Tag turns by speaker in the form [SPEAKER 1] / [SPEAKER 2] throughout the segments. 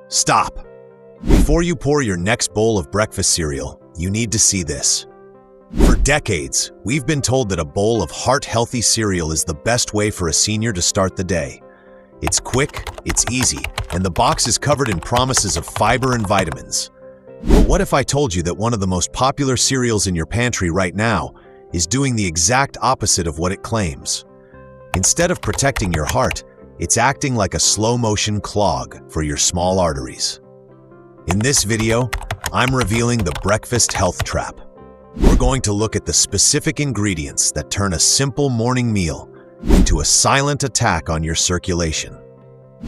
[SPEAKER 1] Stop! Before you pour your next bowl of breakfast cereal, you need to see this. For decades, we've been told that a bowl of heart-healthy cereal is the best way for a senior to start the day. It's quick, it's easy, and the box is covered in promises of fiber and vitamins. But what if I told you that one of the most popular cereals in your pantry right now is doing the exact opposite of what it claims? Instead of protecting your heart, it's acting like a slow-motion clog for your small arteries. In this video, I'm revealing the breakfast health trap. We're going to look at the specific ingredients that turn a simple morning meal into a silent attack on your circulation.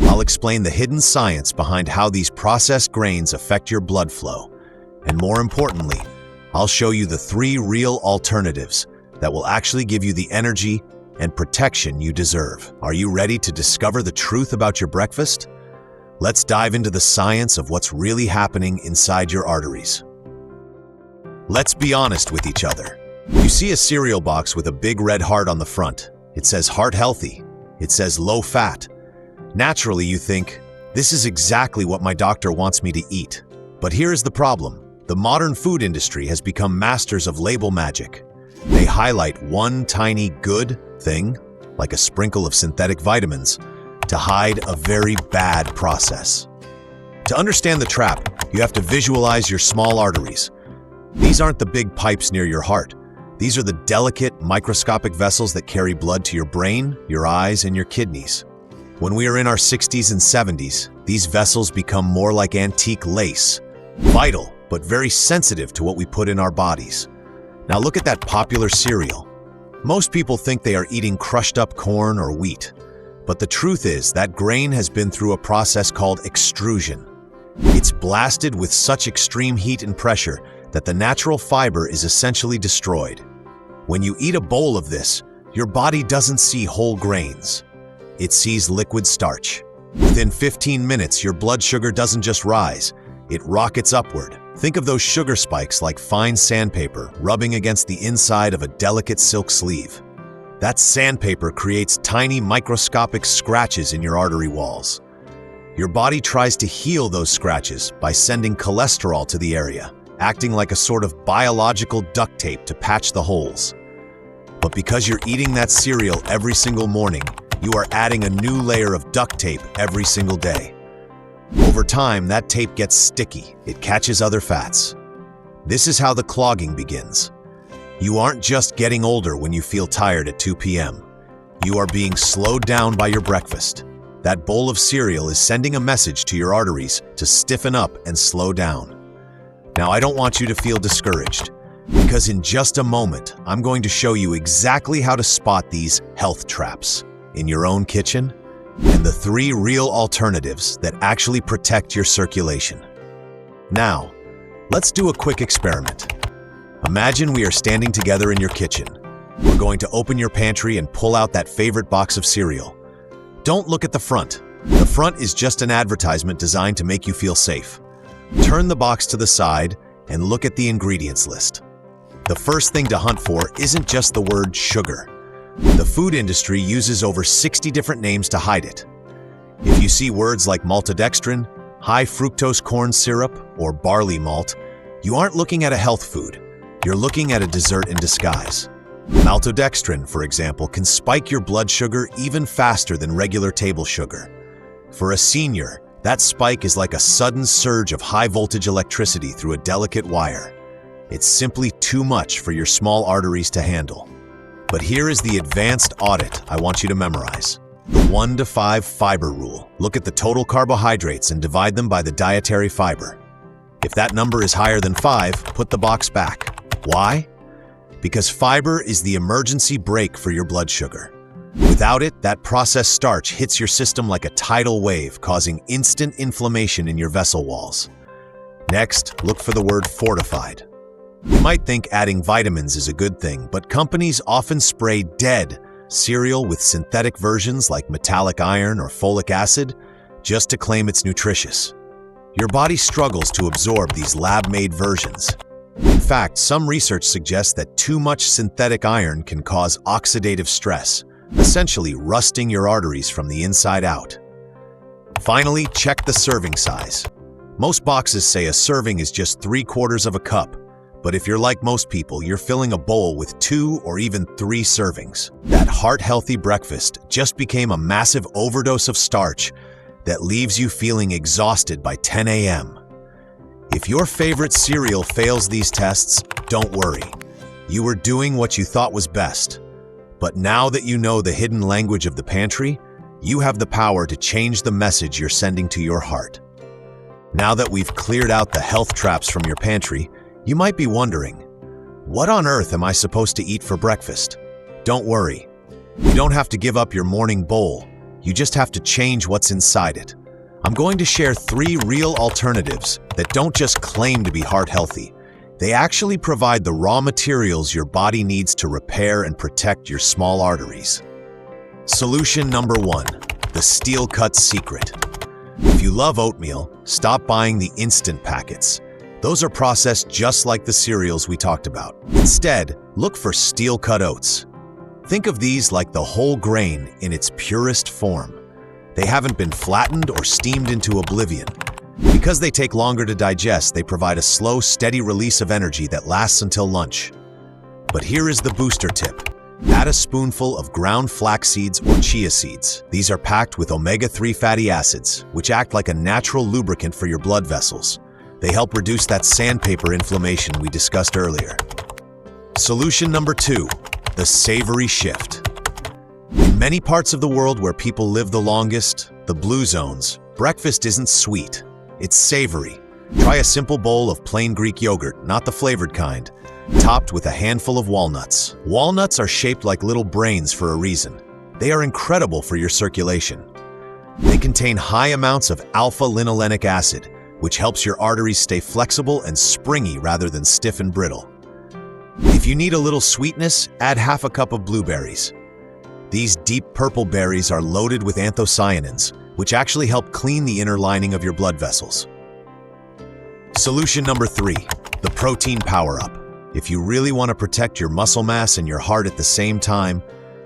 [SPEAKER 1] I'll explain the hidden science behind how these processed grains affect your blood flow. And more importantly, I'll show you the 3 real alternatives that will actually give you the energy and protection you deserve. Are you ready to discover the truth about your breakfast? Let's dive into the science of what's really happening inside your arteries. Let's be honest with each other. You see a cereal box with a big red heart on the front. It says heart healthy. It says low fat. Naturally, you think, this is exactly what my doctor wants me to eat. But here is the problem. The modern food industry has become masters of label magic. They highlight one tiny good thing, like a sprinkle of synthetic vitamins, to hide a very bad process. To understand the trap, you have to visualize your small arteries. These aren't the big pipes near your heart. These are the delicate, microscopic vessels that carry blood to your brain, your eyes, and your kidneys. When we are in our 60s and 70s, these vessels become more like antique lace, vital, but very sensitive to what we put in our bodies. Now look at that popular cereal. Most people think they are eating crushed up corn or wheat. But the truth is that grain has been through a process called extrusion. It's blasted with such extreme heat and pressure that the natural fiber is essentially destroyed. When you eat a bowl of this, your body doesn't see whole grains. It sees liquid starch. Within 15 minutes, your blood sugar doesn't just rise, it rockets upward. Think of those sugar spikes like fine sandpaper rubbing against the inside of a delicate silk sleeve. That sandpaper creates tiny microscopic scratches in your artery walls. Your body tries to heal those scratches by sending cholesterol to the area, acting like a sort of biological duct tape to patch the holes. But because you're eating that cereal every single morning, you are adding a new layer of duct tape every single day. Over time, that tape gets sticky. It catches other fats. This is how the clogging begins. You aren't just getting older when you feel tired at 2 p.m. You are being slowed down by your breakfast. That bowl of cereal is sending a message to your arteries to stiffen up and slow down. Now, I don't want you to feel discouraged, because in just a moment, I'm going to show you exactly how to spot these health traps in your own kitchen and the 3 real alternatives that actually protect your circulation. Now, let's do a quick experiment. Imagine we are standing together in your kitchen. We're going to open your pantry and pull out that favorite box of cereal. Don't look at the front. The front is just an advertisement designed to make you feel safe. Turn the box to the side and look at the ingredients list. The first thing to hunt for isn't just the word sugar. The food industry uses over 60 different names to hide it. If you see words like maltodextrin, high fructose corn syrup, or barley malt, you aren't looking at a health food. You're looking at a dessert in disguise. Maltodextrin, for example, can spike your blood sugar even faster than regular table sugar. For a senior, that spike is like a sudden surge of high-voltage electricity through a delicate wire. It's simply too much for your small arteries to handle. But here is the advanced audit I want you to memorize. The 1 to 5 fiber rule. Look at the total carbohydrates and divide them by the dietary fiber. If that number is higher than 5, put the box back. Why? Because fiber is the emergency brake for your blood sugar. Without it, that processed starch hits your system like a tidal wave, causing instant inflammation in your vessel walls. Next, look for the word fortified. You might think adding vitamins is a good thing, but companies often spray dead cereal with synthetic versions like metallic iron or folic acid just to claim it's nutritious. Your body struggles to absorb these lab-made versions. In fact, some research suggests that too much synthetic iron can cause oxidative stress, essentially rusting your arteries from the inside out. Finally, check the serving size. Most boxes say a serving is just 3/4 of a cup, but if you're like most people, you're filling a bowl with 2 or even 3 servings. That heart-healthy breakfast just became a massive overdose of starch that leaves you feeling exhausted by 10 a.m. If your favorite cereal fails these tests, don't worry. You were doing what you thought was best. But now that you know the hidden language of the pantry, you have the power to change the message you're sending to your heart. Now that we've cleared out the health traps from your pantry, you might be wondering, what on earth am I supposed to eat for breakfast? Don't worry. You don't have to give up your morning bowl. You just have to change what's inside it. I'm going to share 3 real alternatives that don't just claim to be heart healthy. They actually provide the raw materials your body needs to repair and protect your small arteries. Solution number 1, the steel-cut secret. If you love oatmeal, stop buying the instant packets. Those are processed just like the cereals we talked about. Instead, look for steel-cut oats. Think of these like the whole grain in its purest form. They haven't been flattened or steamed into oblivion. Because they take longer to digest, they provide a slow, steady release of energy that lasts until lunch. But here is the booster tip. Add a spoonful of ground flax seeds or chia seeds. These are packed with omega-3 fatty acids, which act like a natural lubricant for your blood vessels. They help reduce that sandpaper inflammation we discussed earlier. Solution number 2, the savory shift. In many parts of the world where people live the longest, the blue zones, breakfast isn't sweet, it's savory. Try a simple bowl of plain Greek yogurt, not the flavored kind, topped with a handful of walnuts. Walnuts are shaped like little brains for a reason. They are incredible for your circulation. They contain high amounts of alpha-linolenic acid, which helps your arteries stay flexible and springy rather than stiff and brittle. If you need a little sweetness, add half a cup of blueberries. These deep purple berries are loaded with anthocyanins, which actually help clean the inner lining of your blood vessels. Solution number 3, the protein power-up. If you really want to protect your muscle mass and your heart at the same time,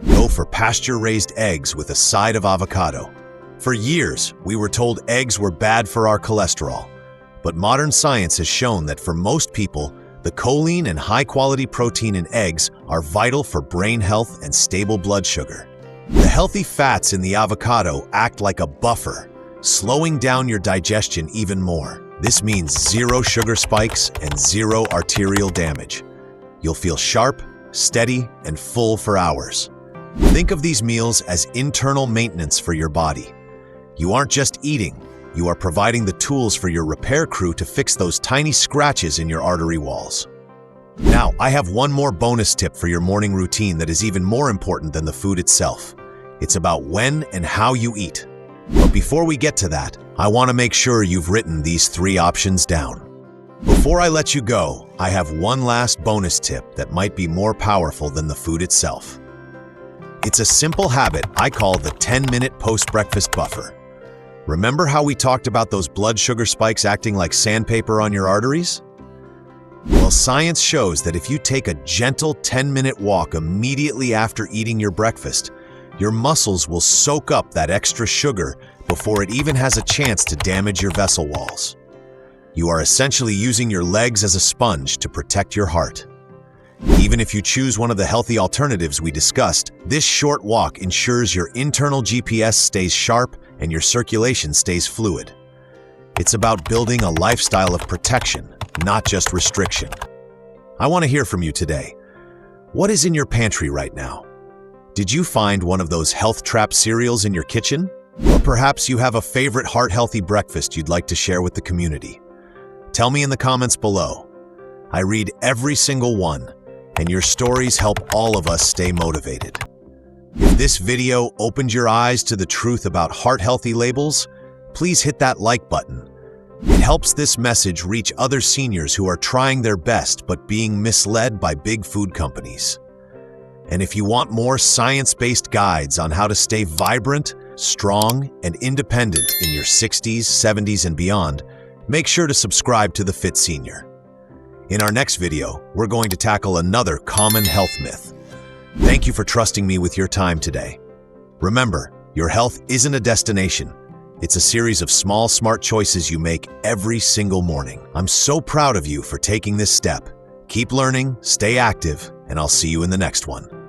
[SPEAKER 1] go for pasture-raised eggs with a side of avocado. For years, we were told eggs were bad for our cholesterol, but modern science has shown that for most people, the choline and high-quality protein in eggs are vital for brain health and stable blood sugar. The healthy fats in the avocado act like a buffer, slowing down your digestion even more. This means 0 sugar spikes and 0 arterial damage. You'll feel sharp, steady, and full for hours. Think of these meals as internal maintenance for your body. You aren't just eating, you are providing the tools for your repair crew to fix those tiny scratches in your artery walls. Now, I have one more bonus tip for your morning routine that is even more important than the food itself. It's about when and how you eat. But before we get to that, I want to make sure you've written these 3 options down. Before I let you go, I have one last bonus tip that might be more powerful than the food itself. It's a simple habit I call the 10-minute post-breakfast buffer. Remember how we talked about those blood sugar spikes acting like sandpaper on your arteries? Well, science shows that if you take a gentle 10-minute walk immediately after eating your breakfast, your muscles will soak up that extra sugar before it even has a chance to damage your vessel walls. You are essentially using your legs as a sponge to protect your heart. Even if you choose one of the healthy alternatives we discussed, this short walk ensures your internal GPS stays sharp and your circulation stays fluid. It's about building a lifestyle of protection, not just restriction. I want to hear from you today. What is in your pantry right now? Did you find one of those health trap cereals in your kitchen? Or perhaps you have a favorite heart-healthy breakfast you'd like to share with the community. Tell me in the comments below. I read every single one, and your stories help all of us stay motivated. If this video opened your eyes to the truth about heart-healthy labels, please hit that like button. It helps this message reach other seniors who are trying their best but being misled by big food companies. And if you want more science-based guides on how to stay vibrant, strong, and independent in your 60s, 70s, and beyond, make sure to subscribe to The Fit Senior. In our next video, we're going to tackle another common health myth. Thank you for trusting me with your time today. Remember, your health isn't a destination, It's a series of small, smart choices you make every single morning. I'm so proud of you for taking this step. Keep learning, stay active, and I'll see you in the next one.